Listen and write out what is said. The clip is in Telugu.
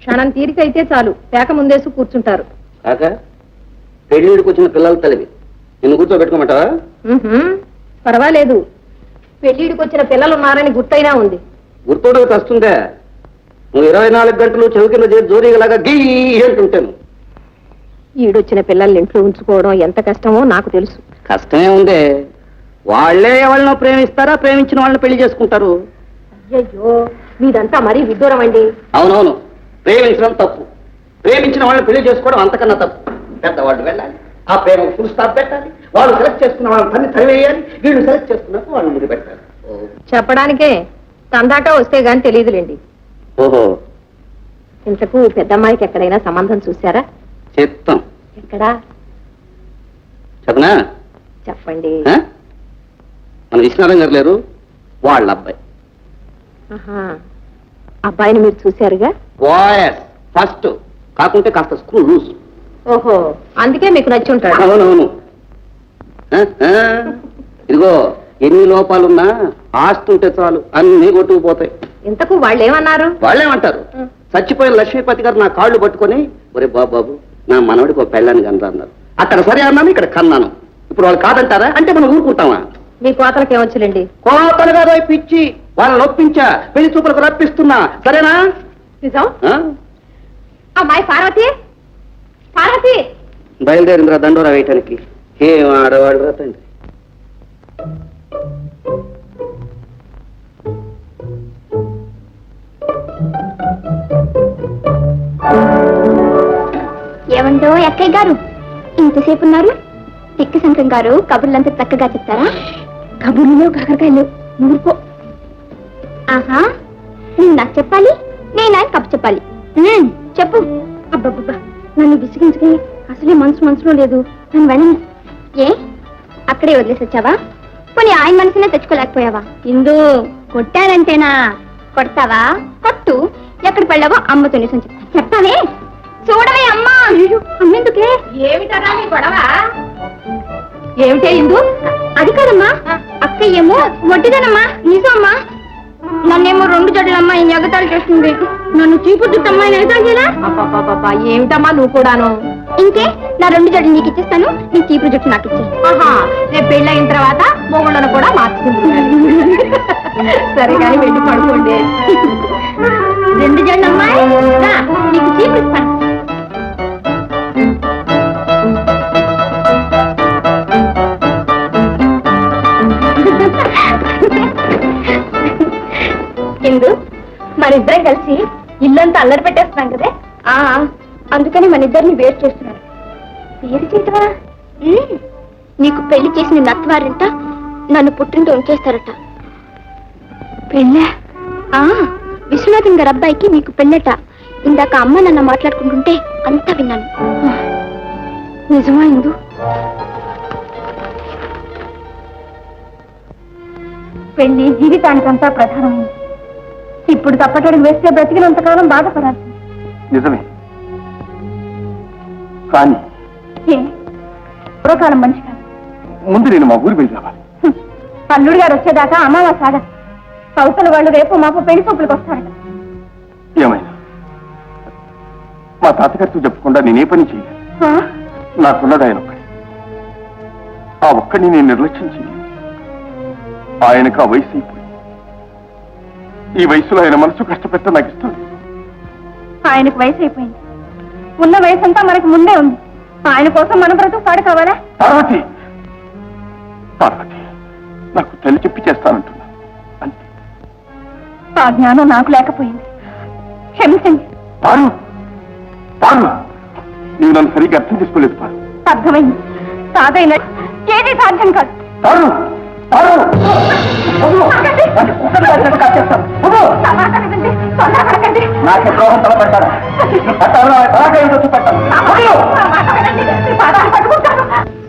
క్షణం తీరికైతే చాలు పేక ముందేసి కూర్చుంటారు. కాక పెళ్లిడికి వచ్చిన పిల్లల తల్లివి, నిన్ను కూర్చోబెట్టుకోమంటావా? పర్వాలేదు, పెళ్లిడికి వచ్చిన పిల్లలు ఉన్నారని గుర్తైనా ఉంది. గుర్తుండక వస్తుందే, నువ్వు 24 గంటలు చెవి కింద చేసి జోరీగలాగా గీ అంటుంటాను. ఈడొచ్చిన పిల్లల్ని ఇంట్లో ఉంచుకోవడం ఎంత కష్టమో నాకు తెలుసు. కష్టమే ఉందే, వాళ్లే ఎవరినో ప్రేమిస్తారా, ప్రేమించిన వాళ్ళని పెళ్లి చేసుకుంటారు. అయ్యో, మీదంతా మరీ విడ్డూరం అండి. అవునవును, ప్రేమించడం తప్పు, ప్రేమించిన వాళ్ళని పెళ్లి చేసుకోవడం అంతకన్నా తప్పు. పెద్దవాళ్ళు వెళ్ళాలి, ఆ ప్రేమ ఫుల్ స్టాప్ పెట్టాలి, వాళ్ళు సెలెక్ట్ చేసుకున్న వాళ్ళని తన్ని తరివేయాలి, వీళ్ళు సెలెక్ట్ చేసుకున్నట్టు వాళ్ళు ముందు పెట్టాలి. చెప్పడానికే తందాక వస్తే గాని తెలియదులేండి. ఓహో, ఇంతకు పెద్దమ్మాయికి ఎక్కడైనా సంబంధం చూసారా? చెప్తాం. ఎక్కడా చెప్పనా? చెప్పండి. మన విశ్వనాథం గారు లేరు, వాళ్ళ అబ్బాయి. అబ్బాయిని మీరు చూశారుగా? వాయస్ ఫస్ట్, కాకుంటే కాస్త స్క్రూ లూజ్. ఓహో, అందుకే మీకు నచ్చి ఉంటాడు. అవునవును. ఇదిగో, ఎన్ని లోపాలున్నా ఆస్తి ఉంటే చాలు, అన్ని కొట్టుకుపోతాయి. ఇంతకు వాళ్ళు ఏమన్నారు? వాళ్ళేమంటారు, చచ్చిపోయిన లక్ష్మీపతి గారు నా కాళ్ళు పట్టుకొని, ఒరే బాబు నా మనవడికి ఒక పెళ్ళాన్ని కనరా అన్నారు. అక్కడ సరే అన్నాను, ఇక్కడ కన్నాను. ఇప్పుడు వాళ్ళు కాదంటారా అంటే మనం ఊరుకుంటామా? మీ కోతలకి ఏమొచ్చులేండి. కోతలు కాదు, పిచ్చి, వాళ్ళని ఒప్పించా, పెళ్లి చూపులకు రప్పిస్తున్నా. సరేనా? నిజం. అమ్మాయి పార్వతి, పార్వతి బయలుదేరిందిరా దండోరా వేయటానికి. ఏం ఆడవాళ్ళు రా తండ్రి. ఏమంటో అక్కయ్య గారు, ఇంతసేపు ఉన్నారు? తిక్కి శంకరం గారు కబుర్లంతా చక్కగా చెప్తారా? కబుర్లో కాకరకాయలు ఊరుకో. ఆహా, నువ్వు నాకు చెప్పాలి, నేను ఆయన కబు చెప్పాలి. చెప్పు. అబ్బబ్బబ్బా, నన్ను విసిగించుకే, అసలే మనసులో లేదు. నన్ను వెళ్ళని. ఏ అక్కడే వదిలేసి వచ్చావా? పోనీ ఆయన మనసునే తెచ్చుకోలేకపోయావా? ఇందు కొట్టానంటేనా? కొడతావా? కొట్టు. ఎక్కడ పడ్డావో అమ్మతో నిజం చెప్తావే. చూడవే అమ్మా. అమ్మెందుకే? ఏమిటరా నీ గొడవ? ఏమిటే ఇందు? అది కాదమ్మా, అక్క ఏమో వడ్డీదనమ్మా. నిజం అమ్మా, నన్నేమో 2 జడ్లమ్మా ఈ ఎగతాళి చేస్తుంది. నన్ను చీపు చుట్టమ్మా ఎగతాళి చేయాలా? ఏమిటమ్మా నువ్వు కూడాను? ఇంకే, నా 2 జడ్లు నీకు ఇచ్చేస్తాను, నీ చీపు జుట్టు నాకు ఇచ్చే. రేపు పెళ్ళయిన తర్వాత మొగుళ్ళను కూడా మార్చుకుంటున్నాను. సరే కానీ వెళ్ళి పడుకోండి. 2 జడ్లమ్మా, నీకు చీపు ఇస్తాను. ఇందు, మనిద్దరం కలిసి ఇల్లంతా అల్లరి పెట్టేస్తున్నాం కదే. అందుకని మన ఇద్దరిని వేరు చేస్తున్నారు. వేరు చేయటమా? నీకు పెళ్లి చేసిన నత్వారింట నన్ను పుట్టింటూ ఉంచేస్తారట. పెళ్ళా? విశ్వనాథం గారి అబ్బాయికి నీకు పెళ్ళట. ఇందాక అమ్మ నన్ను మాట్లాడుకుంటుంటే అంతా విన్నాను. నిజమా ఇందు? పెళ్లి జీవితానికంతా ప్రధానమైంది. ఇప్పుడు తప్పటడుగు వేస్తే బ్రతికినంతకాలం బాధపడాలి. నిజమే, కానీ పూర్వకాలం మనిషి కాదు. ముందు నేను మా ఊరు వెళ్ళి రావాలి. అల్లుడు గారు వచ్చేదాకా అమావాస సాగ. అవతల వాళ్ళు రేపు మాపు పెళ్లి చూపులకు వస్తారట. ఏమైనా మా తాతగారితో చెప్పకుండా నేనే పని చేయలేదు. నాకున్నది ఆయన ఒక్కడి. ఆ ఒక్కడిని నేను నిర్లక్ష్యం చేయలేదు. ఆయనకు ఆ వయసు అయిపోయింది. ఈ వయసులో ఆయన మనసు కష్టపెట్ట నాకు ఇష్టం లేదు. ఆయనకు వయసు అయిపోయింది. ఉన్న వయసు అంతా మనకు ముందే ఉంది. ఆయన కోసం మన బ్రతుకు పాడు కావాలా? పార్వతి, పార్వతి, నాకు తల్లి చెప్పి చేస్తానంటున్నా అంతే. ఆ జ్ఞానం నాకు లేకపోయింది, క్షమించండి. పారు, పారు, నీవు నన్ను సరిగ్గా అర్థం చేసుకోలేదు. పారు, అర్థమైంది. సాధైన ఏది సాధ్యం కాదు. పారు, పారు, నాకే ద్రోహం తలపెట్టారా?